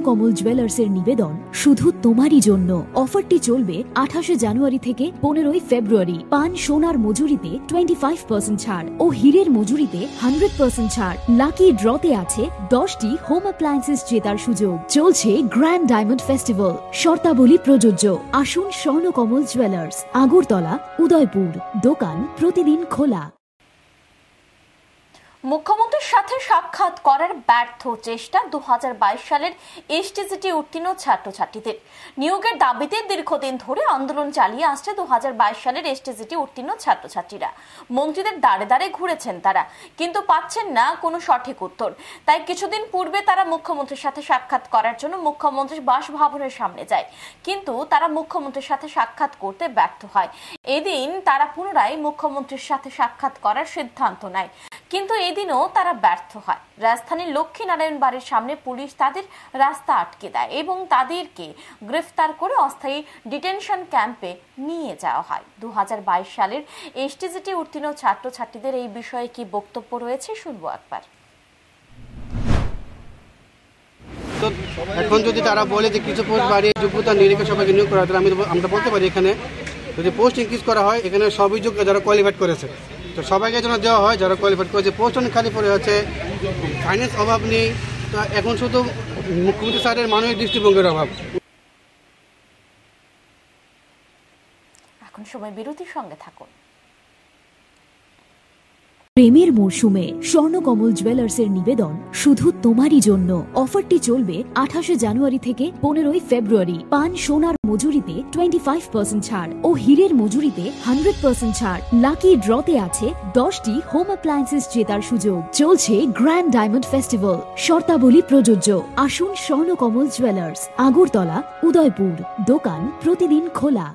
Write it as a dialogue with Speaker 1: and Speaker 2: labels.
Speaker 1: স্বর্ণকমল জুয়েলার্সের নিবেদন শুধু তোমারই জন্য। অফারটি চলবে 28 জানুয়ারি থেকে 15 ফেব্রুয়ারি। পান সোনার মজুরিতে 25% ছাড় ও হীরের মজুরিতে 100% ছাড়। লাকি ড্রতে আছে 10টি হোম অ্যাপ্লায়েন্সেস জেতার সুযোগ। চলছে গ্র্যান্ড ডায়মন্ড ফেস্টিভ্যাল, শর্তাবলী প্রযোজ্য। আসুন স্বর্ণকমল জুয়েলার্স, আগরতলা, উদয়পুর। দোকান প্রতিদিন খোলা।
Speaker 2: মুখ্যমন্ত্রীর সাথে সাক্ষাৎ করার ব্যর্থ চেষ্টা 2022 সালের এসটিজিটি উত্তীর্ণ ছাত্রছাত্রীদের। নিয়োগের দাবিতে দীর্ঘদিন ধরে আন্দোলন চালিয়ে আসছে 2022 সালের এসটিজিটি উত্তীর্ণ ছাত্রছাত্রীরা। মন্ত্রীদের দাঁড়ে দাঁড়ে ঘুরেছেন তারা, কিন্তু পাচ্ছেন না কোনো সঠিক উত্তর। তাই কিছুদিন পূর্বে তারা মুখ্যমন্ত্রীর সাথে সাক্ষাৎ করার জন্য মুখ্যমন্ত্রীর বাসভবনের সামনে যায়, কিন্তু তারা মুখ্যমন্ত্রীর সাথে সাক্ষাৎ করতে ব্যর্থ হয়। এদিন তারা পুনরায় মুখ্যমন্ত্রীর সাথে সাক্ষাৎ করার সিদ্ধান্ত নেয়, কিন্তু এদিনও তারা ব্যর্থ হয়। রাজধানীর লক্ষ্মীনারায়ণ বাড়ির সামনে পুলিশ তাদের রাস্তা আটকে দেয় এবং তাদেরকে গ্রেফতার করে অস্থায়ী ডিটেনশন ক্যাম্পে নিয়ে যাওয়া হয়। 2022 সালের এসটিজিটি উত্তীর্ণ ছাত্রছাত্রীদের এই বিষয়ে কি বক্তব্য রয়েছে শুনবো একবার।
Speaker 3: এখন যদি তারা বলে যে কিছু পোস্ট বাড়িয়ে যোগ্যতা নিরীক্ষা সবাইকে নিয়োগ করা, তাহলে আমরা বলতে পারি এখানে যদি পোস্ট ইনক্রিজ করা হয়, এখানে সবই যোগ্য যারা কোয়ালিফাইড করেছে, তো সবাইকে যেন দেওয়া হয় যারা কোয়ালিফাইড করেছে। পোস্ট অনেক খালি পড়ে আছে, ফাইন্যান্স অভাব নেই, তো এখন শুধু মুখ্যমন্ত্রী স্যারের মানবিক দৃষ্টিভঙ্গির অভাব।
Speaker 2: এখন সময় বিরতির সঙ্গে থাকুন।
Speaker 1: প্রেমের মরশুমে স্বর্ণকমল জুয়েলার্সের নিবেদন শুধু তোমারই জন্য। অফারটি চলবে 28 জানুয়ারি থেকে 15 ফেব্রুয়ারি। পান সোনার মজুরিতে 25% ছাড় ও হীরের মজুরিতে 100% ছাড়। লাকি ড্রতে আছে 10টি হোম অ্যাপ্লায়েন্সেস জেতার সুযোগ। চলছে গ্র্যান্ড ডায়মন্ড ফেস্টিভ্যাল, শর্তাবলী প্রযোজ্য। আসুন স্বর্ণকমল জুয়েলার্স, আগরতলা, উদয়পুর। দোকান প্রতিদিন খোলা।